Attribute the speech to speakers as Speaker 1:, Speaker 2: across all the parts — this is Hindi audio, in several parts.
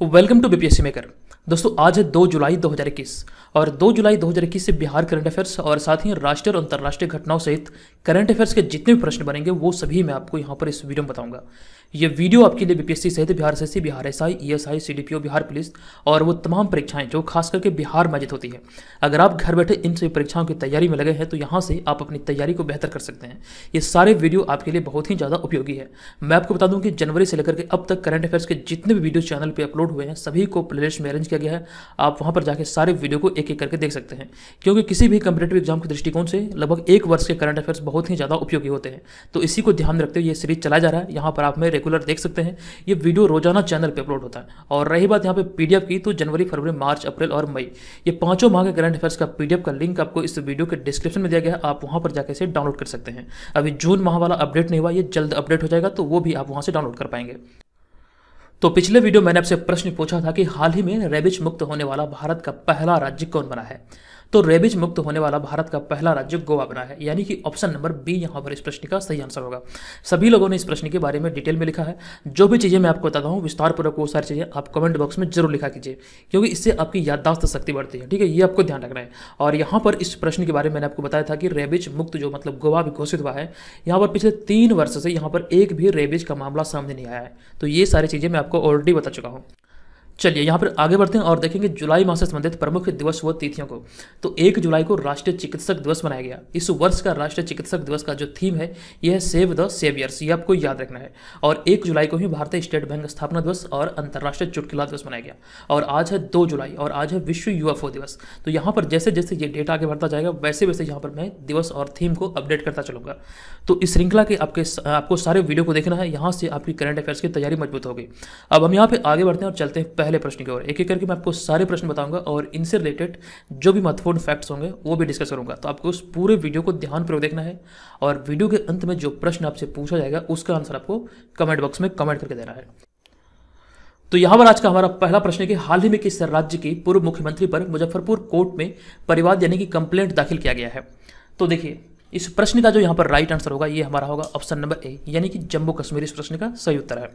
Speaker 1: Welcome to BPSC maker. दोस्तों आज है 2 जुलाई 2021 और 2 जुलाई 2021 से बिहार करंट अफेयर्स और साथ ही राष्ट्रीय और अंतर्राष्ट्रीय घटनाओं सहित करंट अफेयर्स के जितने भी प्रश्न बनेंगे वो सभी मैं आपको यहाँ पर इस वीडियो में बताऊंगा। ये वीडियो आपके लिए बीपीएससी सहित Bihar SSC, Bihar SI, ESI, CDPO, Bihar police और वो तमाम परीक्षाएं जो खास करके बिहार में आयोजित होती है। अगर आप घर बैठे इन सभी परीक्षाओं की तैयारी में लगे हैं तो यहाँ से आप अपनी तैयारी को बेहतर कर सकते हैं। ये सारे वीडियो आपके लिए बहुत ही ज़्यादा उपयोगी है। मैं आपको बता दूं कि जनवरी से लेकर के अब तक करंट अफेयर्स के जितने भी वीडियो चैनल पर अपलोड हुए हैं सभी को प्लेलिस्ट में अरेंज किया गया है। आप वहाँ पर जाकर सारे वीडियो को एक एक करके देख सकते हैं, क्योंकि किसी भी कम्पिटेटिव एग्जाम के दृष्टिकोण से लगभग एक वर्ष के करंट अफेयर्स बहुत ही ज़्यादा उपयोगी होते हैं। तो इसी को ध्यान में रखते हुए ये सीरीज चला जा रहा है। यहाँ पर आप में रेगुलर देख सकते हैं। ये वीडियो रोजाना चैनल पे अपलोड होता है। और रही बात यहाँ पे पीडीएफ की, तो जनवरी, फरवरी, मार्च, अप्रैल और मई ये पांचों माह के करंट अफेयर्स का पीडीएफ का लिंक आपको इस वीडियो के डिस्क्रिप्शन में दिया गया है। आप वहां पर जाकर इसे डाउनलोड कर सकते हैं। अभी जून माह वाला अपडेट नहीं हुआ, ये जल्द अपडेट हो जाएगा, तो वो भी आप वहां से डाउनलोड कर पाएंगे। तो पिछले वीडियो मैंने आपसे प्रश्न पूछा था कि हाल ही में रेबिज मुक्त होने वाला भारत का पहला राज्य कौन बना है। तो रेबिज मुक्त होने वाला भारत का पहला राज्य गोवा बना है, यानी कि ऑप्शन नंबर बी यहाँ पर इस प्रश्न का सही आंसर होगा। सभी लोगों ने इस प्रश्न के बारे में डिटेल में लिखा है। जो भी चीज़ें मैं आपको बताता हूँ विस्तारपूर्वक वो सारी चीज़ें आप कमेंट बॉक्स में जरूर लिखा कीजिए, क्योंकि इससे आपकी याददाश्त शक्ति बढ़ती है। ठीक है, ये आपको ध्यान रखना है। और यहाँ पर इस प्रश्न के बारे में मैंने आपको बताया था कि रेबिज मुक्त जो मतलब गोवा भी घोषित हुआ है, यहाँ पर पिछले 3 वर्ष से यहाँ पर एक भी रेबिज का मामला सामने नहीं आया है। तो ये सारी चीज़ें मैं आपको ऑलरेडी बता चुका हूँ। चलिए यहाँ पर आगे बढ़ते हैं और देखेंगे जुलाई माह से संबंधित प्रमुख दिवस व तिथियों को। तो 1 जुलाई को राष्ट्रीय चिकित्सक दिवस मनाया गया। इस वर्ष का राष्ट्रीय चिकित्सक दिवस का जो थीम है यह है सेव द सेवियर्स, ये आपको याद रखना है। और 1 जुलाई को ही भारतीय स्टेट बैंक स्थापना दिवस और अंतर्राष्ट्रीय चुटकुला दिवस मनाया गया। और आज है 2 जुलाई और आज है विश्व यूएफओ दिवस। तो यहाँ पर जैसे जैसे ये डेटा आगे बढ़ता जाएगा वैसे वैसे यहाँ पर मैं दिवस और थीम को अपडेट करता चलूंगा। तो इस श्रृंखला के आपको सारे वीडियो को देखना है, यहाँ से आपकी करंट अफेयर्स की तैयारी मजबूत होगी। अब हम यहाँ पे आगे बढ़ते हैं और चलते हैं पहले प्रश्न की ओर। एक एक करके मैं आपको सारे प्रश्न बताऊंगा और इनसे रिलेटेड जो भी महत्वपूर्ण फैक्ट्स होंगे वो भी डिस्कस करूंगा। तो आपको उस पूरे वीडियो को ध्यानपूर्वक देखना है और वीडियो के अंत में जो प्रश्न आपसे पूछा जाएगा उसका आंसर आपको कमेंट बॉक्स में कमेंट करके देना है। तो यहां पर आज का हमारा पहला प्रश्न है कि हाल ही में किस राज्य की पूर्व मुख्यमंत्री पर मुजफ्फरपुर कोर्ट में परिवाद यानी कि कंप्लेंट दाखिल किया गया है। तो देखिए इस प्रश्न का जो यहाँ पर राइट आंसर होगा ये हमारा होगा ऑप्शन नंबर ए, यानी कि जम्मू कश्मीर इस प्रश्न का सही उत्तर है।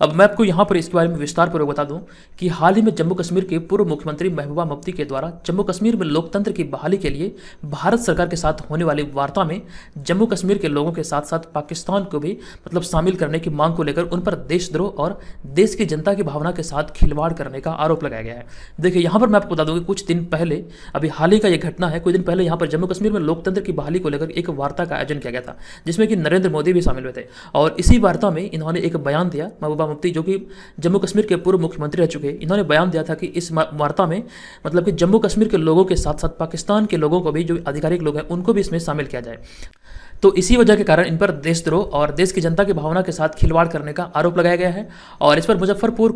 Speaker 1: अब मैं आपको यहाँ पर इसके बारे में विस्तारपूर्वक बता दूं कि हाल ही में जम्मू कश्मीर के पूर्व मुख्यमंत्री महबूबा मुफ्ती के द्वारा जम्मू कश्मीर में लोकतंत्र की बहाली के लिए भारत सरकार के साथ होने वाली वार्ता में जम्मू कश्मीर के लोगों के साथ साथ पाकिस्तान को भी मतलब शामिल करने की मांग को लेकर उन पर देशद्रोह और देश की जनता की भावना के साथ खिलवाड़ करने का आरोप लगाया गया है। देखिए यहाँ पर मैं आपको बता दूं कि कुछ दिन पहले, अभी हाल ही का यह घटना है, कुछ दिन पहले यहाँ पर जम्मू कश्मीर में लोकतंत्र की बहाली को लेकर एक वार्ता का आयोजन किया गया था जिसमें कि नरेंद्र मोदी भी शामिल हुए थे। और इसी वार्ता में इन्होंने एक बयान दिया, महबूबा मुफ्ती जो कि जम्मू कश्मीर के पूर्व मुख्यमंत्री रह चुके हैं, इन्होंने बयान दिया था कि इस वार्ता में मतलब कि जम्मू कश्मीर के लोगों के साथ साथ पाकिस्तान के लोगों को भी, जो आधिकारिक लोग हैं उनको भी इसमें शामिल किया जाए। तो इसी वजह के कारण इन पर देशद्रोह और देश की जनता की भावना के साथ खिलवाड़ करने का आरोप लगाया गया है और इस पर मुजफ्फरपुर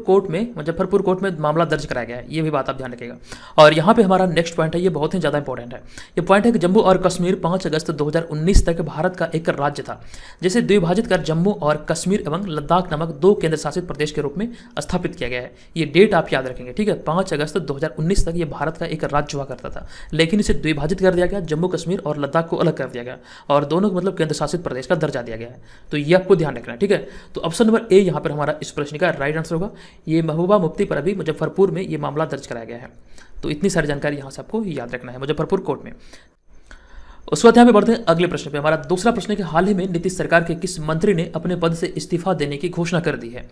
Speaker 1: कोर्ट में मामला दर्ज कराया गया है। ये भी बात आप ध्यान रखिएगा। और यहाँ पे हमारा नेक्स्ट पॉइंट है, ये बहुत ही ज़्यादा इंपॉर्टेंट है। ये पॉइंट है कि जम्मू और कश्मीर 5 अगस्त 2019 तक भारत का एक राज्य था, जिसे द्विभाजित कर जम्मू और कश्मीर एवं लद्दाख नामक 2 केंद्र शासित प्रदेश के रूप में स्थापित किया गया है। ये डेट आप याद रखेंगे, ठीक है। 5 अगस्त 2019 तक ये भारत का एक राज्य हुआ करता था, लेकिन इसे द्विभाजित कर दिया गया, जम्मू कश्मीर और लद्दाख को अलग कर दिया गया और दोनों मतलब केंद्र शासित प्रदेश का दर्जा दिया गया है। तो ये आपको ध्यान रखना है, ठीक है। तो ऑप्शन नंबर ए यहाँ पर हमारा इस प्रश्न का राइट आंसर होगा। ये महबूबा मुफ्ती पर अभी मुजफ्फरपुर में ये मामला दर्ज कराया गया है। तो इतनी सारी जानकारी यहाँ से आपको याद रखना है, मुजफ्फरपुर कोर्ट में। उसके बाद यहाँ पे बढ़ते हैं अगले प्रश्न पे। हमारा दूसरा प्रश्न है कि हाल ही में नीतीश सरकार के किस मंत्री ने अपने पद से इस्तीफा देने की घोषणा कर दी है।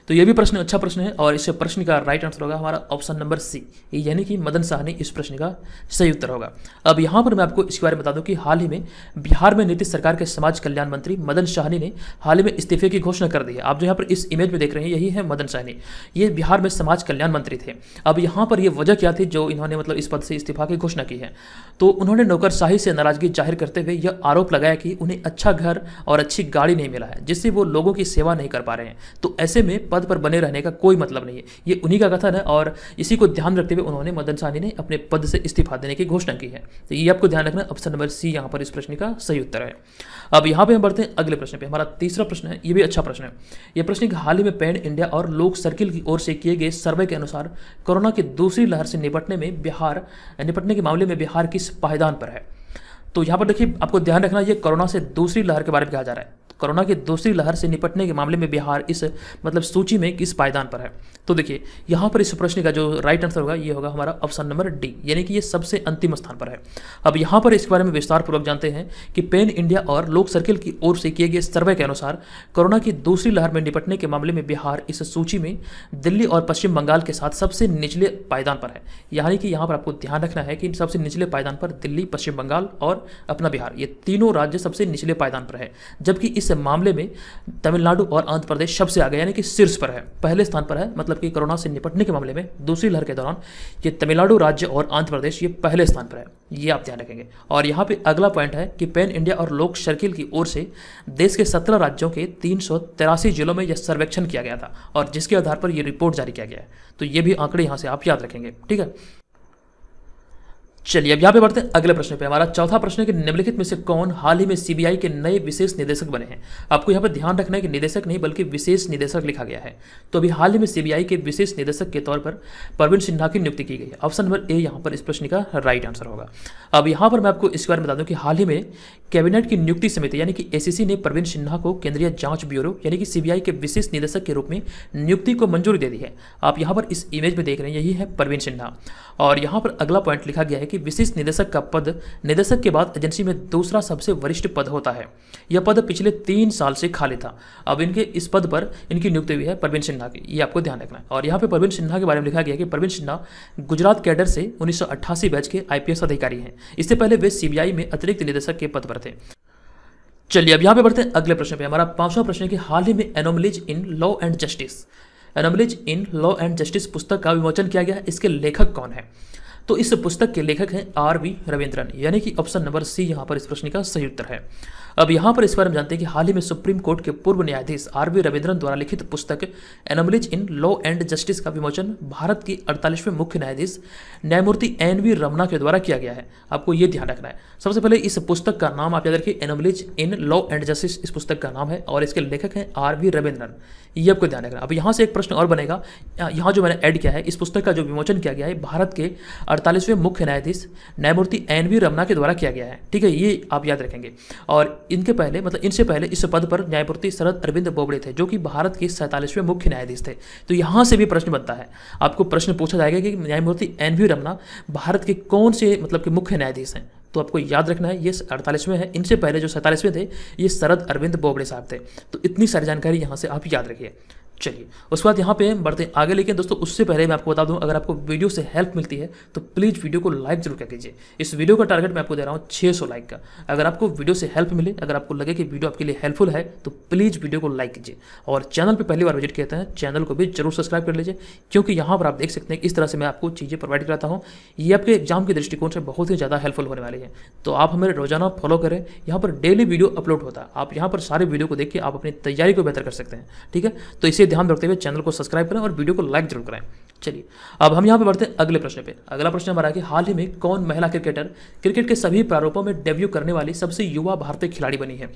Speaker 1: तो ये भी प्रश्न अच्छा प्रश्न है और इस प्रश्न का राइट आंसर होगा हमारा ऑप्शन नंबर सी, यानी कि मदन साहनी इस प्रश्न का सही उत्तर होगा। अब यहाँ पर मैं आपको इसके बारे में बता दूं कि हाल ही में बिहार में नीतीश सरकार के समाज कल्याण मंत्री मदन साहनी ने हाल ही में इस्तीफे की घोषणा कर दी है। आप जो यहाँ पर इस इमेज में देख रहे हैं यही है मदन साहनी, ये बिहार में समाज कल्याण मंत्री थे। अब यहाँ पर ये वजह क्या थी जो इन्होंने मतलब इस पद से इस्तीफा की घोषणा की है। तो उन्होंने नौकरशाही से नाराजगी जाहिर करते हुए यह आरोप लगाया कि उन्हें अच्छा घर और अच्छी गाड़ी नहीं मिला है, जिससे वो लोगों की सेवा नहीं कर पा रहे हैं। तो ऐसे में पद पर बने रहने का कोई मतलब नहीं है, ये उन्हीं का कथन है और इसी को ध्यान रखते हुए उन्होंने मदन साहनी ने अपने पद से इस्तीफा देने की घोषणा की है। तो ये आपको ध्यान रखना, ऑप्शन नंबर सी यहाँ पर इस प्रश्न का सही उत्तर है। अब यहाँ पे हम बढ़ते हैं अगले प्रश्न पे। हमारा तीसरा प्रश्न है, ये भी अच्छा प्रश्न है। ये प्रश्न हाल ही में पैन इंडिया और लोक सर्किल की ओर से किए गए सर्वे के अनुसार कोरोना की दूसरी लहर से निपटने के मामले में बिहार किस पायदान पर है। तो यहाँ पर देखिए आपको ध्यान रखना, ये कोरोना से दूसरी लहर के बारे में कहा जा रहा है। कोरोना की दूसरी लहर से निपटने के मामले में बिहार इस मतलब सूची में किस पायदान पर है। तो देखिए यहाँ पर इस प्रश्न का जो राइट आंसर होगा ये होगा हमारा ऑप्शन नंबर डी, यानी कि ये सबसे अंतिम स्थान पर है। अब यहाँ पर इसके बारे में विस्तार पूर्वक जानते हैं कि पेन इंडिया और लोक सर्किल की ओर से किए गए सर्वे के अनुसार कोरोना की दूसरी लहर में निपटने के मामले में बिहार इस सूची में दिल्ली और पश्चिम बंगाल के साथ सबसे निचले पायदान पर है। यानी कि यहाँ पर आपको ध्यान रखना है कि सबसे निचले पायदान पर दिल्ली, पश्चिम बंगाल और अपना बिहार, ये तीनों राज्य सबसे निचले पायदान पर है। जबकि इस मामले में तमिलनाडु और आंध्र प्रदेश सबसे आगे यानी कि शीर्ष पर है, पहले स्थान पर है। मतलब कि कोरोना से निपटने के मामले में दूसरी लहर के दौरान ये तमिलनाडु राज्य और आंध्र प्रदेश ये पहले स्थान पर है, ये आप ध्यान रखेंगे। और यहाँ पे अगला पॉइंट है कि पेन इंडिया और लोक सर्किल की ओर से देश के 17 राज्यों के 383 जिलों में यह सर्वेक्षण किया गया था और जिसके आधार पर यह रिपोर्ट जारी किया गया है। तो ये भी आंकड़े यहाँ से आप याद रखेंगे, ठीक है। चलिए अब यहाँ पे बढ़ते हैं अगले प्रश्न पे। हमारा चौथा प्रश्न है कि निम्नलिखित में से कौन हाल ही में सीबीआई के नए विशेष निदेशक बने हैं। आपको यहाँ पे ध्यान रखना है कि निदेशक नहीं बल्कि विशेष निदेशक लिखा गया है। तो अभी हाल ही में सीबीआई के विशेष निदेशक के तौर पर परवीन सिन्हा की नियुक्ति की गई है। ऑप्शन नंबर ए यहाँ पर इस प्रश्न का राइट आंसर होगा। अब यहाँ पर मैं आपको इस बारे में बता दूं कि हाल ही में कैबिनेट की नियुक्ति समिति यानी कि एसीसी ने परवीन सिन्हा को केंद्रीय जांच ब्यूरो यानी कि सीबीआई के विशेष निदेशक के रूप में नियुक्ति को मंजूरी दे दी है। आप यहाँ पर इस इमेज में देख रहे हैं, यही है परवीन सिन्हा। और यहाँ पर अगला पॉइंट लिखा गया है कि विशेष निदेशक का पद निदेशक के बाद एजेंसी में दूसरा सबसे वरिष्ठ पद होता है। यह पद पिछले 3 साल से खाली था। अब इनके इस पद पर इनकी नियुक्ति हुई है परवीन सिन्हा की, ये आपको ध्यान रखना है। और यहाँ पे परवीन सिन्हा के बारे में लिखा गया है कि परवीन सिन्हा गुजरात कैडर से 1988 बैच के आईपीएस अधिकारी हैं। इससे पहले वे सीबीआई में अतिरिक्त निदेशक के पद पर थे। चलिए अब यहाँ पे बढ़ते हैं अगले प्रश्न पे। हमारा 5वां प्रश्न है कि हाल ही में anomalies in law and justice, anomalies in law and justice पुस्तक का विमोचन किया गया है। इसके लेखक कौन है? तो इस पुस्तक के लेखक हैं आर.वी. रविंद्रन, यानी कि ऑप्शन नंबर सी यहाँ पर इस प्रश्न का सही उत्तर है। अब यहाँ पर इस बारे में जानते हैं कि हाल ही में सुप्रीम कोर्ट के पूर्व न्यायाधीश आर.वी. रविंद्रन द्वारा लिखित पुस्तक anomalies in law and justice का विमोचन भारत की 48वें मुख्य न्यायाधीश न्यायमूर्ति एन.वी. रमना के द्वारा किया गया है। आपको ये ध्यान रखना है। सबसे पहले इस पुस्तक का नाम आप याद रखिए, anomalies in law and justice इस पुस्तक का नाम है और इसके लेखक हैं आर.वी. रविंद्रन, ये आपको ध्यान रखना। अब यहाँ से एक प्रश्न और बनेगा, यहाँ जो मैंने ऐड किया है, इस पुस्तक का जो विमोचन किया गया है भारत के 48वें मुख्य न्यायाधीश न्यायमूर्ति एन.वी. रमना के द्वारा किया गया है, ठीक है, ये आप याद रखेंगे। और इनके पहले मतलब इनसे पहले इस पद पर न्यायमूर्ति शरद अरविंद बोबड़े थे, जो कि भारत के 47वें मुख्य न्यायाधीश थे। तो यहाँ से भी प्रश्न बनता है, आपको प्रश्न पूछा जाएगा कि न्यायमूर्ति एन.वी. रमना भारत के कौन से मतलब के मुख्य न्यायाधीश हैं। तो आपको याद रखना है ये 48वें है, इनसे पहले जो 47वें थे ये शरद अरविंद बोबड़े साहब थे। तो इतनी सारी जानकारी यहाँ से आप याद रखिए। चलिए उसके बाद यहाँ पे बढ़ते हैं आगे, लेकिन दोस्तों उससे पहले मैं आपको बता दूं, अगर आपको वीडियो से हेल्प मिलती है तो प्लीज़ वीडियो को लाइक जरूर कर दीजिए। इस वीडियो का टारगेट मैं आपको दे रहा हूँ 600 लाइक का। अगर आपको वीडियो से हेल्प मिले, अगर आपको लगे कि वीडियो आपके लिए हेल्पफुल है तो प्लीज़ वीडियो को लाइक कीजिए। और चैनल पर पहली बार विजिट किए हैं, चैनल को भी जरूर सब्सक्राइब कर लीजिए, क्योंकि यहाँ पर आप देख सकते हैं इस तरह से मैं आपको चीज़ें प्रोवाइड कराता हूँ। ये आपके एग्जाम के दृष्टिकोण से बहुत ही ज़्यादा हेल्पफुल होने वाली है। तो आप हमें रोजाना फॉलो करें, यहाँ पर डेली वीडियो अपलोड होता है। आप यहाँ पर सारे वीडियो को देख के आप अपनी तैयारी को बेहतर कर सकते हैं, ठीक है। तो इसे ध्यान रखते हुए चैनल को सब्सक्राइब करें और वीडियो को लाइक जरूर करें। चलिए अब हम यहाँ पे बढ़ते हैं अगले प्रश्न पे। अगला प्रश्न हमारा है कि हाल ही में कौन महिला क्रिकेटर क्रिकेट के सभी प्रारूपों में डेब्यू करने वाली सबसे युवा भारतीय खिलाड़ी बनी है।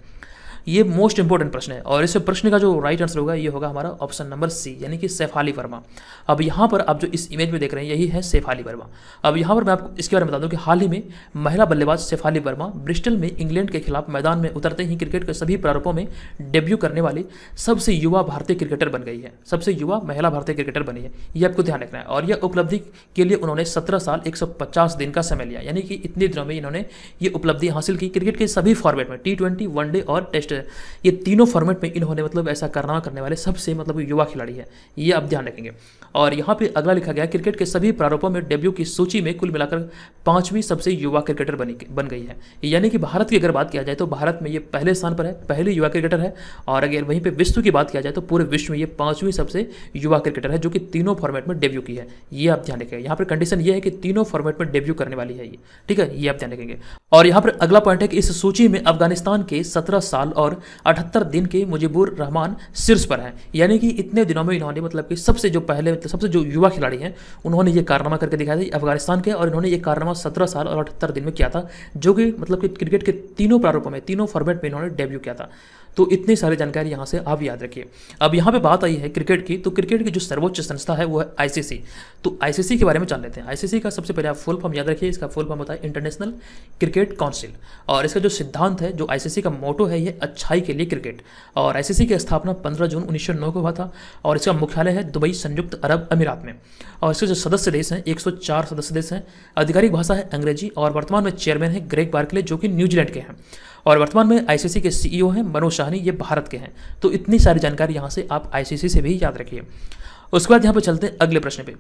Speaker 1: ये मोस्ट इंपॉर्टेंट प्रश्न है और इस प्रश्न का जो राइट आंसर होगा ये होगा हमारा ऑप्शन नंबर सी, यानी कि शेफाली वर्मा। अब यहाँ पर आप जो इस इमेज में देख रहे हैं यही है शेफाली वर्मा। अब यहाँ पर मैं आपको इसके बारे में बता दूं कि हाल ही में महिला बल्लेबाज शेफाली वर्मा ब्रिस्टल में इंग्लैंड के खिलाफ मैदान में उतरते ही क्रिकेट के सभी प्रारूपों में डेब्यू करने वाली सबसे युवा भारतीय क्रिकेटर बन गई है, सबसे युवा महिला भारतीय क्रिकेटर बनी है। ये आपको ध्यान रखना है। और यह उपलब्धि के लिए उन्होंने 17 साल 150 दिन का समय लिया, यानी कि इतने दिनों में इन्होंने ये उपलब्धि हासिल की। क्रिकेट के सभी फॉर्मेट में T20, वनडे और टेस्ट, ये तीनों फॉर्मेट में इन्होंने मतलब ऐसा कारनामा करने वाले सबसे मतलब युवा खिलाड़ी है, ये आप ध्यान रखेंगे। और यहाँ पे अगला लिखा गया क्रिकेट के सभी प्रारूपों में डेब्यू की सूची में कुल मिलाकर 5वीं सबसे युवा क्रिकेटर बन गई है। यानी कि भारत की अगर बात किया जाए तो भारत में ये पहले स्थान पर है, पहली युवा क्रिकेटर है। और अगर वहीं पे विश्व की बात किया जाए तो पूरे विश्व में ये 5वीं सबसे युवा क्रिकेटर है जो कि तीनों फॉर्मेट में डेब्यू की है। ये आप ध्यान रखेंगे। यहाँ पर कंडीशन ये है कि तीनों फॉर्मेट में डेब्यू करने वाली है ये, ठीक है, ये आप ध्यान रखेंगे। और यहाँ पर अगला पॉइंट है कि इस सूची में अफगानिस्तान के 17 साल और 78 दिन के मुजीबुर रहमान शीर्ष पर हैं। यानी कि इतने दिनों में इन्होंने मतलब कि सबसे जो पहले मतलब सबसे जो युवा खिलाड़ी हैं उन्होंने ये कारनामा करके दिखाया था अफगानिस्तान के। और इन्होंने ये कारनामा 17 साल और 78 दिन में किया था, जो कि मतलब कि क्रिकेट के तीनों प्रारूपों में, तीनों फॉर्मेट में इन्होंने डेब्यू किया था। तो इतनी सारी जानकारी यहाँ से आप याद रखिए। अब यहाँ पे बात आई है क्रिकेट की, तो क्रिकेट की जो सर्वोच्च संस्था है वो है आईसीसी। तो आईसीसी के बारे में जान लेते हैं। आईसीसी का सबसे पहले आप फुल फॉर्म याद रखिए, इसका फुल फॉर्म होता है इंटरनेशनल क्रिकेट काउंसिल। और इसका जो सिद्धांत है, जो आईसीसी का मोटो है, ये अच्छाई के लिए क्रिकेट। और आईसीसी की स्थापना 15 जून 1909 को हुआ था और इसका मुख्यालय है दुबई, संयुक्त अरब अमीरात में। और इसके जो सदस्य देश हैं 104 सदस्य देश हैं। आधिकारिक भाषा है अंग्रेजी और वर्तमान में चेयरमैन है ग्रेग बार्कले, जो कि न्यूजीलैंड के हैं। और वर्तमान में आईसीसी के सीईओ हैं मनोज शाहनी, ये भारत के हैं। तो इतनी सारी जानकारी यहाँ से आप आईसीसी से भी याद रखिए। उसके बाद यहाँ पर चलते हैं अगले प्रश्न पे।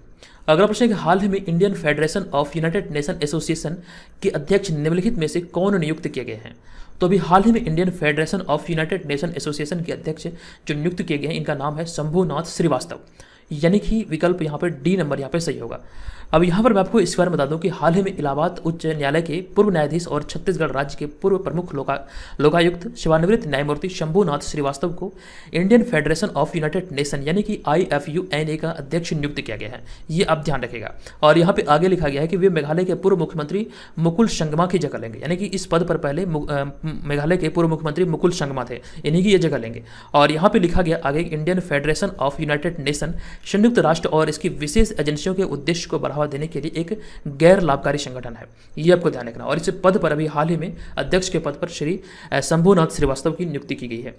Speaker 1: अगला प्रश्न है कि हाल ही में Indian federation of United nation association के अध्यक्ष निम्नलिखित में से कौन नियुक्त किए गए हैं? तो अभी हाल ही में Indian federation of United nation association के अध्यक्ष जो नियुक्त किए गए हैं, इनका नाम है शंभुनाथ श्रीवास्तव, यानी कि विकल्प यहाँ पर डी नंबर यहाँ पे सही होगा। अब यहाँ पर मैं आपको इस बारे में बता दूं कि हाल ही में इलाहाबाद उच्च न्यायालय के पूर्व न्यायाधीश और छत्तीसगढ़ राज्य के पूर्व प्रमुख लोकायुक्त सेवानिवृत्त न्यायमूर्ति शंभुनाथ श्रीवास्तव को Indian federation of United nation यानी कि IFUNA का अध्यक्ष नियुक्त किया गया है। ये आप ध्यान रखिएगा। और यहाँ पे आगे लिखा गया है कि वे मेघालय के पूर्व मुख्यमंत्री मुकुल संगमा की जगह लेंगे, यानी कि इस पद पर पहले मेघालय के पूर्व मुख्यमंत्री मुकुल संगमा थे, इन्हीं की ये जगह लेंगे। और यहाँ पे लिखा गया आगे, Indian federation of United nation संयुक्त राष्ट्र और इसकी विशेष एजेंसियों के उद्देश्य को बढ़ावा देने के लिए एक गैर लाभकारी संगठन है। ये आपको ध्यान रखना। और इस पद पर अभी हाल ही में अध्यक्ष के पद पर श्री शंभुनाथ श्रीवास्तव की नियुक्ति की गई है।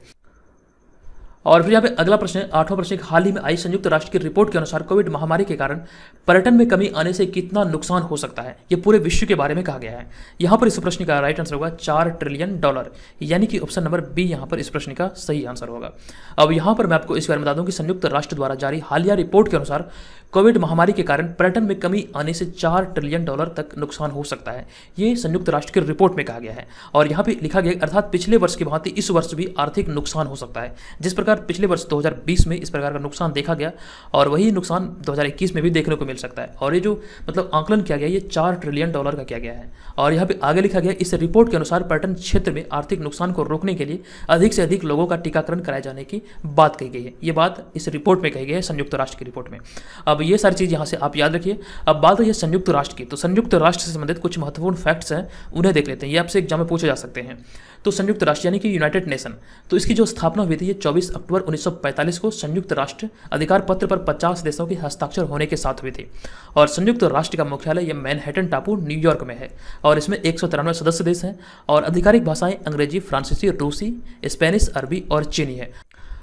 Speaker 1: और फिर यहाँ पे अगला प्रश्न है, 8वां प्रश्न, हाल ही में आई संयुक्त राष्ट्र की रिपोर्ट के अनुसार कोविड महामारी के कारण पर्यटन में कमी आने से कितना नुकसान हो सकता है? ये पूरे विश्व के बारे में कहा गया है। यहाँ पर इस प्रश्न का राइट आंसर होगा $4 ट्रिलियन, यानी कि ऑप्शन नंबर बी यहाँ पर इस प्रश्न का सही आंसर होगा। अब यहाँ पर मैं आपको इस बारे में बता दूं कि संयुक्त राष्ट्र द्वारा जारी हालिया रिपोर्ट के अनुसार कोविड महामारी के कारण पर्यटन में कमी आने से $4 ट्रिलियन तक नुकसान हो सकता है। ये संयुक्त राष्ट्र की रिपोर्ट में कहा गया है। और यहाँ पे लिखा गया अर्थात पिछले वर्ष की भांति इस वर्ष भी आर्थिक नुकसान हो सकता है। जिस प्रकार पिछले वर्ष 2020 में इस प्रकार का नुकसान देखा गया और वही नुकसान 2021 में भी देखने को मिल सकता है। और ये जो मतलब आंकलन किया गया, ये $4 ट्रिलियन का किया गया है। और यहाँ पे आगे लिखा गया, इस रिपोर्ट के अनुसार पर्यटन क्षेत्र में आर्थिक नुकसान को रोकने के लिए अधिक से अधिक लोगों का टीकाकरण कराए जाने की बात कही गई है। ये बात इस रिपोर्ट में कही गई है, संयुक्त राष्ट्र की रिपोर्ट में। अब ये सारी चीज़ यहाँ से आप याद रखिए। अब बात है संयुक्त राष्ट्र की, तो संयुक्त राष्ट्र से संबंधित कुछ महत्वपूर्ण फैक्ट्स हैं, उन्हें देख लेते हैं। ये आपसे एग्जाम में पूछे जा सकते हैं। तो संयुक्त राष्ट्र यानी कि यूनाइटेड नेशन, तो इसकी जो स्थापना हुई थी ये 24 अक्टूबर 1945 को संयुक्त राष्ट्र अधिकार पत्र पर 50 देशों के हस्ताक्षर होने के साथ हुई थी। और संयुक्त राष्ट्र का मुख्यालय ये मैनहट्टन टापू न्यूयॉर्क में है। और इसमें 193 सदस्य देश हैं और आधिकारिक भाषाएं अंग्रेजी, फ्रांसीसी, रूसी, स्पेनिश, अरबी और चीनी है।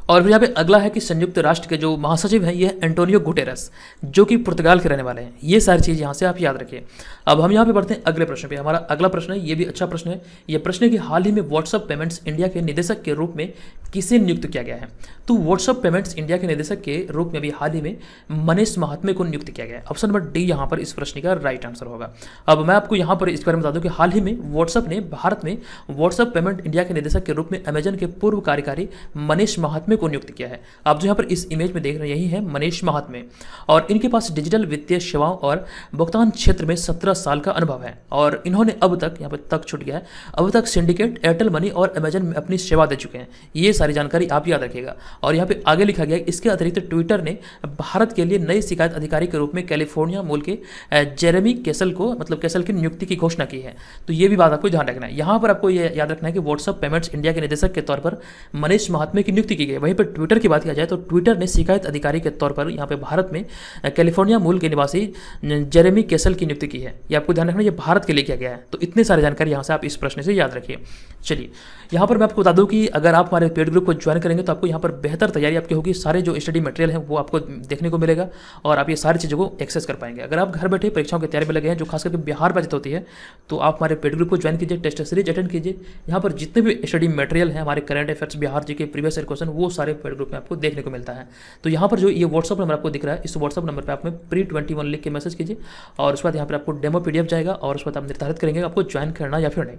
Speaker 1: और यहाँ पे अगला है कि संयुक्त राष्ट्र के जो महासचिव हैं ये है एंटोनियो गुटेरस, जो कि पुर्तगाल के रहने वाले हैं। ये सारी चीज़ यहाँ से आप याद रखिए। अब हम यहाँ पे बढ़ते हैं अगले प्रश्न पे। हमारा अगला प्रश्न है, ये भी अच्छा प्रश्न है। ये प्रश्न है कि हाल ही में व्हाट्सएप पेमेंट्स इंडिया के निदेशक के रूप में किसे नियुक्त किया गया है? तो व्हाट्सएप पेमेंट्स इंडिया के निदेशक के रूप में भी हाल ही में मनीष महात्मे को नियुक्त किया गया है। ऑप्शन नंबर डी यहाँ पर इस प्रश्न का राइट आंसर होगा। अब मैं आपको यहाँ पर इस बारे में बता दूं कि हाल ही में व्हाट्सएप ने भारत में व्हाट्सएप पेमेंट इंडिया के निदेशक के रूप में अमेजन के पूर्व कार्यकारी मनीष महात्मे को नियुक्त किया है। आप जो यहाँ पर इस इमेज में देख रहे हैं यही है मनीष महात्मे। और इनके पास डिजिटल वित्तीय सेवाओं और भुगतान क्षेत्र में 17 साल का अनुभव है। और इन्होंने अब तक, यहाँ पर तक छूट गया है, अब तक सिंडिकेट, एयरटेल मनी और अमेजन में अपनी सेवा दे चुके हैं। ये सारी जानकारी आप याद रखिएगा। और यहाँ पे आगे लिखा गया है, इसके अतिरिक्त ट्विटर ने भारत के लिए नए शिकायत अधिकारी के रूप में कैलिफोर्निया मूल के जेरेमी केसल को, मतलब केसल की नियुक्ति की घोषणा की है। तो ये भी बात आपको ध्यान रखना है। यहाँ पर आपको ये याद रखना है कि व्हाट्सएप पेमेंट्स इंडिया के निदेशक के तौर पर मनीष महात्मे की नियुक्ति की गई। वहीं पर ट्विटर की बात किया जाए तो ट्विटर ने शिकायत अधिकारी के तौर पर यहाँ पे भारत में कैलिफोर्निया मूल के निवासी जेरेमी केसल की नियुक्ति की है। ये आपको ध्यान रखना, ये भारत के लिए किया गया है। तो इतनी सारी जानकारी यहाँ से आप इस प्रश्न से याद रखिए। चलिए यहाँ पर मैं आपको बता दूं कि अगर आप हमारे पेड ग्रुप को ज्वाइन करेंगे तो आपको यहाँ पर बेहतर तैयारी आपकी होगी। सारे जो स्टडी मटेरियल है वो आपको देखने को मिलेगा और आप ये सारी चीज़ों को एक्सेस कर पाएंगे। अगर आप घर बैठे परीक्षाओं की तैयारी में लगे हैं, जो खास करके बिहार बजट होती है, तो आप हमारे पेड ग्रुप को ज्वाइन कीजिए, टेस्ट सीरीज अटेंड कीजिए। यहाँ पर जितने भी स्टडी मटेरियल है हमारे करंट अफेयर्स, बिहार जी के प्रीवियस ईयर क्वेश्चन, वो सारे पेड ग्रुप में आपको देखने को मिलता है। तो यहाँ पर जो ये व्हाट्सअप नंबर आपको दिख रहा है, इस व्हाट्सअप नंबर पर आप में pre21 लिख के मैसेज कीजिए और उसके बाद यहाँ पर आपको डेमो PDF जाएगा और उसके बाद आप निर्धारित करेंगे आपको ज्वाइन करना या फिर नहीं।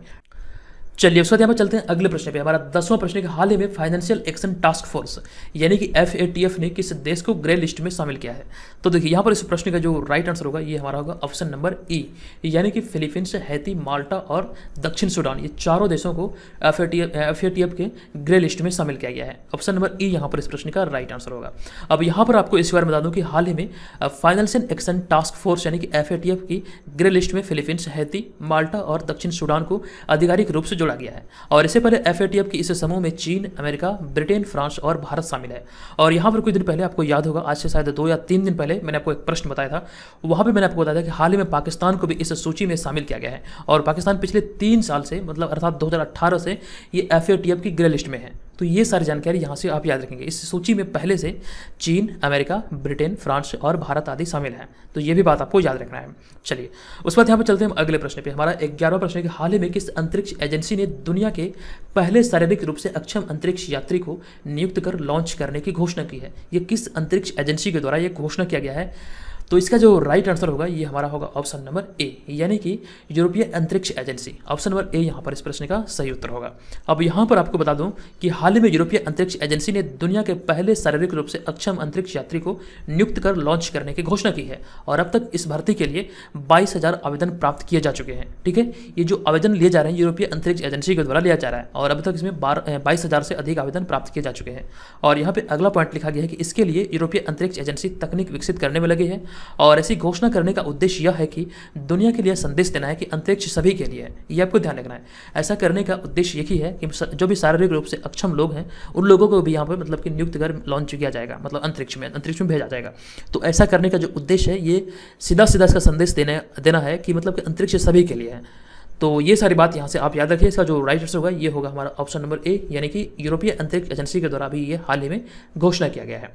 Speaker 1: चलिए उसके बाद यहाँ पर चलते हैं अगले प्रश्न पे। हमारा 10वां प्रश्न है कि हाल ही में फाइनेंशियल एक्शन टास्क फोर्स यानी कि FATF ने किस देश को ग्रे लिस्ट में शामिल किया है? तो देखिए यहाँ पर इस प्रश्न का जो राइट आंसर होगा ये हमारा होगा ऑप्शन नंबर ई, यानी कि फिलीपींस, हैती, माल्टा और दक्षिण सूडान, ये चारों देशों को FATF के ग्रे लिस्ट में शामिल किया गया है। ऑप्शन नंबर ई यहाँ पर इस प्रश्न का राइट आंसर होगा। अब यहाँ पर आपको इस बारे में बता दूँ कि हाल ही में फाइनेंशियल एक्शन टास्क फोर्स यानी कि FATF की ग्रे लिस्ट में फिलीपींस, हैती, माल्टा और दक्षिण सूडान को आधिकारिक रूप से जोड़ा गया है। और इससे पहले FATF के इस समूह में चीन, अमेरिका, ब्रिटेन, फ्रांस और भारत शामिल है। और यहाँ पर कुछ दिन पहले आपको याद होगा, आज से शायद 2 या 3 दिन पहले मैंने आपको एक प्रश्न बताया था, वहाँ पर मैंने आपको बताया था कि हाल ही में पाकिस्तान को भी इस सूची में शामिल किया गया है। और पाकिस्तान पिछले 3 साल से, मतलब अर्थात 2018 से ये FATF की ग्रे लिस्ट में है। तो ये सारी जानकारी यहाँ से आप याद रखेंगे। इस सूची में पहले से चीन, अमेरिका, ब्रिटेन, फ्रांस और भारत आदि शामिल हैं। तो ये भी बात आपको याद रखना है। चलिए उसके बाद यहाँ पर चलते हैं हम अगले प्रश्न पे। हमारा 11वां प्रश्न है कि हाल ही में किस अंतरिक्ष एजेंसी ने दुनिया के पहले शारीरिक रूप से अक्षम अंतरिक्ष यात्री को नियुक्त कर लॉन्च करने की घोषणा की है? ये किस अंतरिक्ष एजेंसी के द्वारा ये घोषणा किया गया है? तो इसका जो राइट आंसर होगा ये हमारा होगा ऑप्शन नंबर ए, यानी कि यूरोपीय अंतरिक्ष एजेंसी। ऑप्शन नंबर ए यहाँ पर इस प्रश्न का सही उत्तर होगा। अब यहाँ पर आपको बता दूं कि हाल ही में यूरोपीय अंतरिक्ष एजेंसी ने दुनिया के पहले शारीरिक रूप से अक्षम अंतरिक्ष यात्री को नियुक्त कर लॉन्च करने की घोषणा की है। और अब तक इस भर्ती के लिए 22,000 आवेदन प्राप्त किए जा चुके हैं। ठीक है, ये जो आवेदन लिए जा रहे हैं यूरोपीय अंतरिक्ष एजेंसी के द्वारा लिया जा रहा है और अब तक इसमें 22,000 से अधिक आवेदन प्राप्त किए जा चुके हैं। और यहाँ पे अगला पॉइंट लिखा गया है कि इसके लिए यूरोपीय अंतरिक्ष एजेंसी तकनीक विकसित करने में लगी है। और ऐसी घोषणा करने का उद्देश्य यह है कि दुनिया के लिए संदेश देना है कि अंतरिक्ष सभी के लिए है। ये आपको ध्यान रखना है। ऐसा करने का उद्देश्य यही है कि जो भी शारीरिक रूप से अक्षम लोग हैं उन लोगों को भी यहाँ पर मतलब कि नियुक्त कर लॉन्च किया जाएगा, मतलब अंतरिक्ष में भेजा जाएगा। तो ऐसा करने का जो उद्देश्य है ये सीधा सीधा इसका संदेश देना है कि मतलब कि अंतरिक्ष सभी के लिए है। तो ये सारी बात यहाँ से आप याद रखिए। इसका जो राइट आंसर होगा ये होगा हमारा ऑप्शन नंबर ए, यानी कि यूरोपीय अंतरिक्ष एजेंसी के द्वारा भी ये हाल ही में घोषणा किया गया है।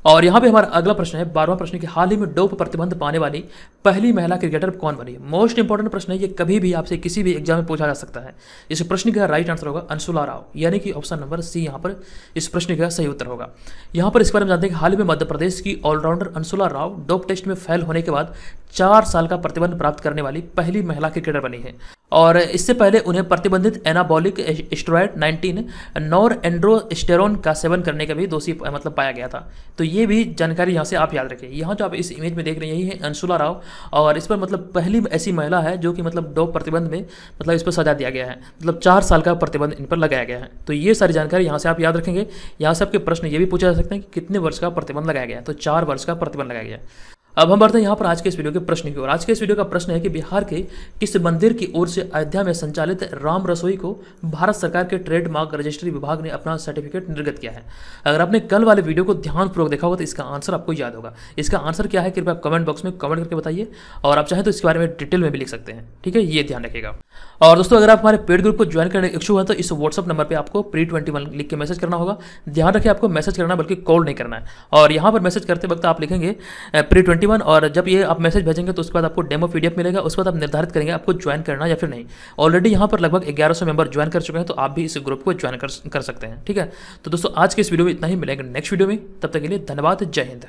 Speaker 1: और यहाँ पे हमारा अगला प्रश्न है 12वां प्रश्न कि हाल ही में डोप प्रतिबंध पाने वाली पहली महिला क्रिकेटर कौन बनी? मोस्ट इंपॉर्टेंट प्रश्न है ये, कभी भी आपसे किसी भी एग्जाम में पूछा जा सकता है। इस प्रश्न का राइट आंसर होगा अंशुला राव, यानी कि ऑप्शन नंबर सी यहाँ पर इस प्रश्न का सही उत्तर होगा। यहाँ पर इस बारे में जानते हैं कि हाल ही में मध्य प्रदेश की allrounder Anshula Rao dope test में फेल होने के बाद 4 साल का प्रतिबंध प्राप्त करने वाली पहली महिला क्रिकेटर बनी है। और इससे पहले उन्हें प्रतिबंधित एनाबॉलिक स्टेरॉयड 19 नॉरएंड्रोस्टेरोन का सेवन करने का भी दोषी मतलब पाया गया था। तो ये भी जानकारी यहाँ से आप याद रखें। यहाँ जो आप इस इमेज में देख रहे हैं यही है अंशुला राव, और इस पर मतलब पहली ऐसी महिला है जो कि मतलब डोप प्रतिबंध में मतलब इस पर सजा दिया गया है, मतलब 4 साल का प्रतिबंध इन पर लगाया गया है। तो ये सारी जानकारी यहाँ से आप याद रखेंगे। यहाँ से आपके प्रश्न ये भी पूछा जा सकते हैं कि कितने वर्ष का प्रतिबंध लगाया गया है? तो 4 वर्ष का प्रतिबंध लगाया गया है। अब हम बढ़ते हैं यहाँ पर आज के इस वीडियो के प्रश्न की ओर। आज के इस वीडियो का प्रश्न है कि बिहार के किस मंदिर की ओर से अयोध्या में संचालित राम रसोई को भारत सरकार के ट्रेडमार्क रजिस्ट्री विभाग ने अपना सर्टिफिकेट निर्गत किया है? अगर आपने कल वाले वीडियो को ध्यानपूर्वक देखा होगा तो इसका आंसर आपको याद होगा। इसका आंसर क्या है कृपया आप कमेंट बॉक्स में कमेंट करके बताइए, और आप चाहें तो इसके बारे में डिटेल में भी लिख सकते हैं। ठीक है, ये ध्यान रखिएगा। और दोस्तों अगर आप हमारे पेड ग्रुप को ज्वाइन करने के इच्छुक हैं तो इस व्हाट्सअप नंबर पर आपको pre21 लिख के मैसेज करना होगा। ध्यान रखिए आपको मैसेज करना बल्कि कॉल नहीं करना है। और यहाँ पर मैसेज करते वक्त आप लिखेंगे pre21, और जब ये आप मैसेज भेजेंगे तो उसके बाद आपको डेमो PDF मिलेगा। उसके बाद आप निर्धारित करेंगे आपको ज्वाइन करना या फिर नहीं। ऑलरेडी यहाँ पर लगभग 1100 मेंबर ज्वाइन कर चुके हैं, तो आप भी इस ग्रुप को ज्वाइन कर सकते हैं। ठीक है, तो दोस्तों आज के इस वीडियो में इतना ही। मिलेंगे नेक्स्ट वीडियो में, तब तक के लिए धन्यवाद। जय हिंद।